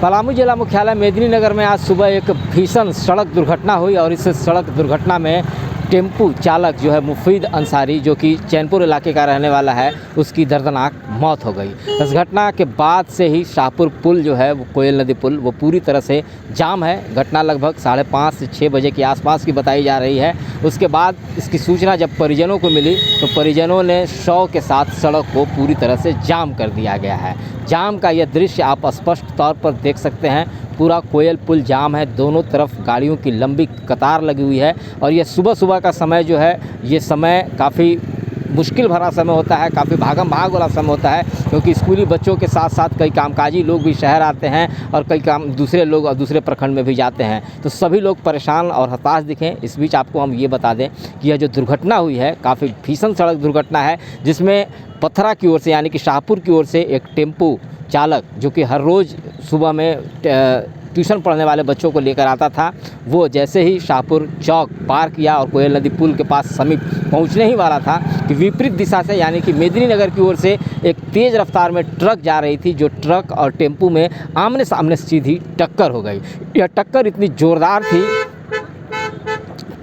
पलामू जिला मुख्यालय मेदिनीनगर में आज सुबह एक भीषण सड़क दुर्घटना हुई और इस सड़क दुर्घटना में टेम्पू चालक जो है मुफीद अंसारी, जो कि चैनपुर इलाके का रहने वाला है, उसकी दर्दनाक मौत हो गई। इस घटना के बाद से ही शाहपुर पुल जो है वो कोयल नदी पुल वो पूरी तरह से जाम है। घटना लगभग 5:30 से 6 बजे के आसपास की बताई जा रही है। उसके बाद इसकी सूचना जब परिजनों को मिली तो परिजनों ने शव के साथ सड़क को पूरी तरह से जाम कर दिया गया है। जाम का यह दृश्य आप स्पष्ट तौर पर देख सकते हैं। पूरा कोयल पुल जाम है, दोनों तरफ गाड़ियों की लंबी कतार लगी हुई है और यह सुबह का समय जो है ये समय काफ़ी मुश्किल भरा समय होता है, काफ़ी भागम भाग वाला समय होता है, क्योंकि स्कूली बच्चों के साथ साथ कई कामकाजी लोग भी शहर आते हैं और कई दूसरे लोग और दूसरे प्रखंड में भी जाते हैं, तो सभी लोग परेशान और हताश दिखें। इस बीच आपको हम ये बता दें कि यह जो दुर्घटना हुई है काफ़ी भीषण सड़क दुर्घटना है, जिसमें पथरा की ओर से यानी कि शाहपुर की ओर से एक टेम्पू चालक जो कि हर रोज़ सुबह में ट्यूशन पढ़ने वाले बच्चों को लेकर आता था, वो जैसे ही शाहपुर चौक पार किया और कोयल नदी पुल के पास समीप पहुंचने ही वाला था कि विपरीत दिशा से यानी कि मेदिनीनगर की ओर से एक तेज़ रफ्तार में ट्रक जा रही थी, जो ट्रक और टेम्पू में आमने सामने सीधी टक्कर हो गई। यह टक्कर इतनी ज़ोरदार थी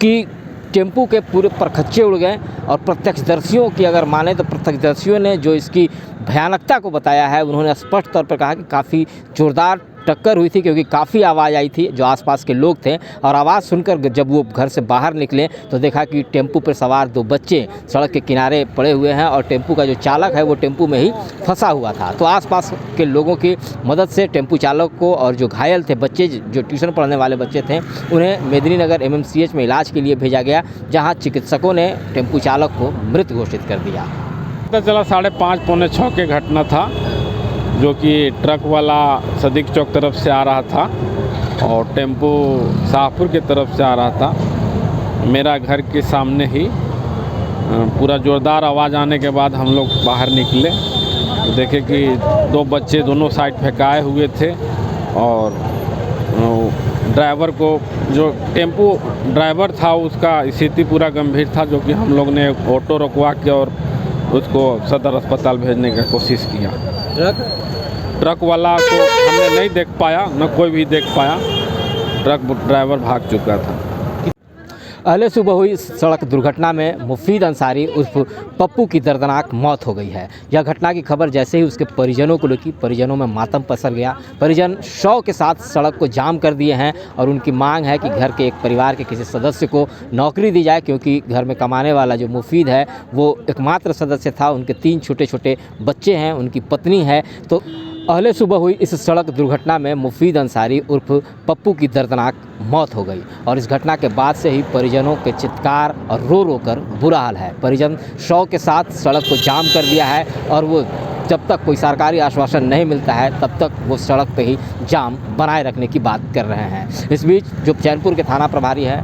कि टेम्पू के पूरे परखच्चे उड़ गए और प्रत्यक्षदर्शियों की अगर माने तो प्रत्यक्षदर्शियों ने जो इसकी भयानकता को बताया है, उन्होंने स्पष्ट तौर पर कहा कि काफ़ी ज़ोरदार टक्कर हुई थी, क्योंकि काफ़ी आवाज़ आई थी। जो आसपास के लोग थे और आवाज़ सुनकर जब वो घर से बाहर निकले तो देखा कि टेम्पू पर सवार 2 बच्चे सड़क के किनारे पड़े हुए हैं और टेम्पू का जो चालक है वो टेम्पू में ही फंसा हुआ था। तो आसपास के लोगों की मदद से टेम्पू चालक को और जो घायल थे बच्चे, जो ट्यूशन पढ़ने वाले बच्चे थे, उन्हें मेदिनीनगर MMCH में इलाज के लिए भेजा गया, जहाँ चिकित्सकों ने टेम्पू चालक को मृत घोषित कर दिया। पता चला 5:30 पौने 6 के घटना था, जो कि ट्रक वाला सदीक चौक तरफ से आ रहा था और टेम्पो शाहपुर की तरफ से आ रहा था। मेरा घर के सामने ही पूरा ज़ोरदार आवाज़ आने के बाद हम लोग बाहर निकले तो देखे कि 2 बच्चे दोनों साइड फेंकाए हुए थे और ड्राइवर को, जो टेम्पो ड्राइवर था, उसका स्थिति पूरा गंभीर था, जो कि हम लोग ने ऑटो रुकवा के और उसको सदर अस्पताल भेजने की कोशिश किया। ट्रक वाला को हमने नहीं देख पाया, न कोई भी देख पाया, ट्रक ड्राइवर भाग चुका था। पहले सुबह हुई इस सड़क दुर्घटना में मुफीद अंसारी उर्फ पप्पू की दर्दनाक मौत हो गई है। यह घटना की खबर जैसे ही उसके परिजनों को लगी, परिजनों में मातम पसर गया। परिजन शव के साथ सड़क को जाम कर दिए हैं और उनकी मांग है कि घर के एक परिवार के किसी सदस्य को नौकरी दी जाए, क्योंकि घर में कमाने वाला जो मुफीद है वो एकमात्र सदस्य था। उनके 3 छोटे बच्चे हैं, उनकी पत्नी है। तो पहले सुबह हुई इस सड़क दुर्घटना में मुफीद अंसारी उर्फ पप्पू की दर्दनाक मौत हो गई और इस घटना के बाद से ही परिजनों के चित्कार और रो कर बुरा हाल है। परिजन शव के साथ सड़क को जाम कर दिया है और वो जब तक कोई सरकारी आश्वासन नहीं मिलता है तब तक वो सड़क पे ही जाम बनाए रखने की बात कर रहे हैं। इस बीच जो चैनपुर के थाना प्रभारी है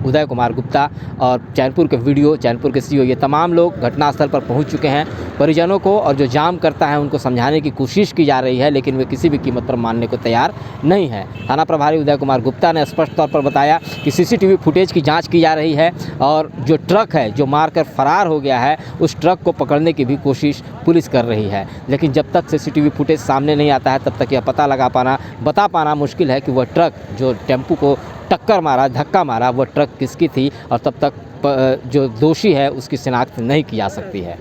उदय कुमार गुप्ता और चैनपुर के वीडियो, चैनपुर के CO, ये तमाम लोग घटनास्थल पर पहुंच चुके हैं। परिजनों को और जो जाम करता है उनको समझाने की कोशिश की जा रही है, लेकिन वे किसी भी कीमत पर मानने को तैयार नहीं है। थाना प्रभारी उदय कुमार गुप्ता ने स्पष्ट तौर पर बताया कि CCTV फुटेज की जाँच की जा रही है और जो ट्रक है जो मारकर फरार हो गया है उस ट्रक को पकड़ने की भी कोशिश पुलिस कर रही है, लेकिन जब तक CCTV फुटेज सामने नहीं आता है तब तक यह बता पाना मुश्किल है कि वह ट्रक जो टेम्पू को टक्कर मारा, धक्का मारा, वो ट्रक किसकी थी और तब तक जो दोषी है उसकी शिनाख्त नहीं की जा सकती है।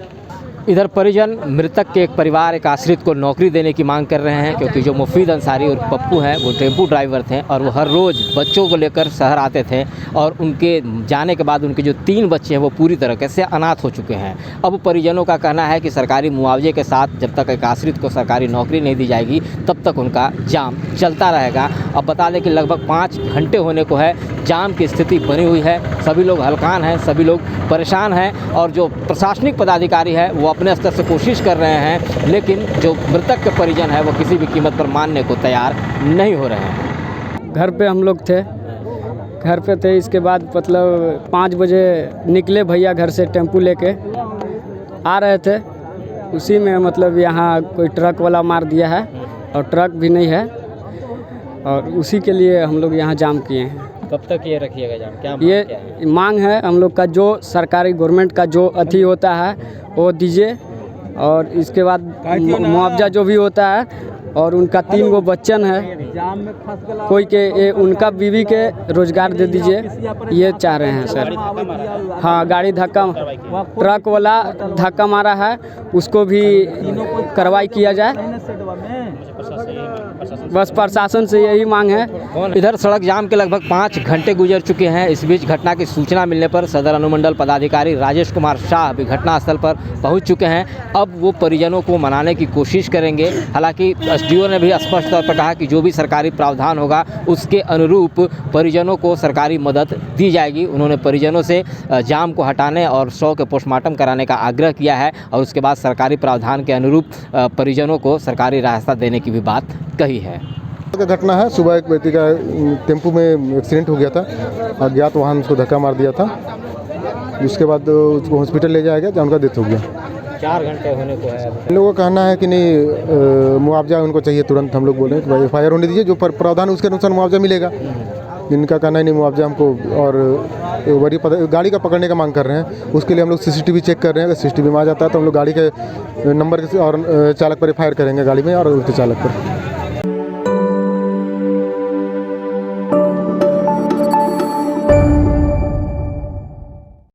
इधर परिजन मृतक के एक परिवार, एक आश्रित को नौकरी देने की मांग कर रहे हैं, क्योंकि जो मुफीद अंसारी और पप्पू हैं वो टेम्पू ड्राइवर थे और वो हर रोज़ बच्चों को लेकर शहर आते थे और उनके जाने के बाद उनके जो 3 बच्चे हैं वो पूरी तरीके से अनाथ हो चुके हैं। अब परिजनों का कहना है कि सरकारी मुआवजे के साथ जब तक एक आश्रित को सरकारी नौकरी नहीं दी जाएगी तब तक उनका जाम चलता रहेगा। अब बता दें कि लगभग 5 घंटे होने को है, जाम की स्थिति बनी हुई है, सभी लोग हलकान हैं, सभी लोग परेशान हैं और जो प्रशासनिक पदाधिकारी है वो अपने स्तर से कोशिश कर रहे हैं, लेकिन जो मृतक के परिजन है वो किसी भी कीमत पर मानने को तैयार नहीं हो रहे हैं। घर पे हम लोग थे, घर पे थे, इसके बाद मतलब 5 बजे निकले भैया घर से, टेम्पू लेके आ रहे थे, उसी में मतलब यहाँ कोई ट्रक वाला मार दिया है और ट्रक भी नहीं है और उसी के लिए हम लोग यहाँ जाम किए हैं। कब तक ये रखिएगा जाम? क्या मांग है हम लोग का, जो सरकारी गवर्नमेंट का जो अथी होता है वो दीजिए और इसके बाद मुआवजा जो भी होता है और उनका 3 गो बच्चन है। कोई के उनका बीवी के रोजगार दे दीजिए, ये चाह रहे हैं सर। हाँ, गाड़ी धक्का ट्रक वाला धक्का मारा है, उसको भी कार्रवाई किया जाए। बस प्रशासन से यही मांग है। इधर सड़क जाम के लगभग 5 घंटे गुजर चुके हैं। इस बीच घटना की सूचना मिलने पर सदर अनुमंडल पदाधिकारी राजेश कुमार शाह भी घटनास्थल पर पहुंच चुके हैं। अब वो परिजनों को मनाने की कोशिश करेंगे। हालांकि एसडीओ ने भी स्पष्ट तौर पर कहा कि जो भी सरकारी प्रावधान होगा उसके अनुरूप परिजनों को सरकारी मदद दी जाएगी। उन्होंने परिजनों से जाम को हटाने और शव के पोस्टमार्टम कराने का आग्रह किया है और उसके बाद सरकारी प्रावधान के अनुरूप परिजनों को सरकारी रास्ता देने की भी बात कही है। घटना है, सुबह एक व्यक्ति का टेम्पू में एक्सीडेंट हो गया था, अज्ञात वाहन उसको धक्का मार दिया था, जिसके बाद उसको हॉस्पिटल ले जाया गया जहाँ उनका डेथ हो गया। 4 घंटे होने को है। इन लोगों का कहना है कि नहीं मुआवजा उनको चाहिए तुरंत। हम लोग बोले कि भाई FIR होने दीजिए, जो प्रावधान उसके अनुसार मुआवजा मिलेगा। इनका कहना है नहीं मुआवजा हमको, और बड़ी गाड़ी का पकड़ने का मांग कर रहे हैं। उसके लिए हम लोग CCTV चेक कर रहे हैं। अगर CCTV में आ जाता है तो हम लोग गाड़ी के नंबर और चालक पर FIR करेंगे गाड़ी में और उसके चालक पर।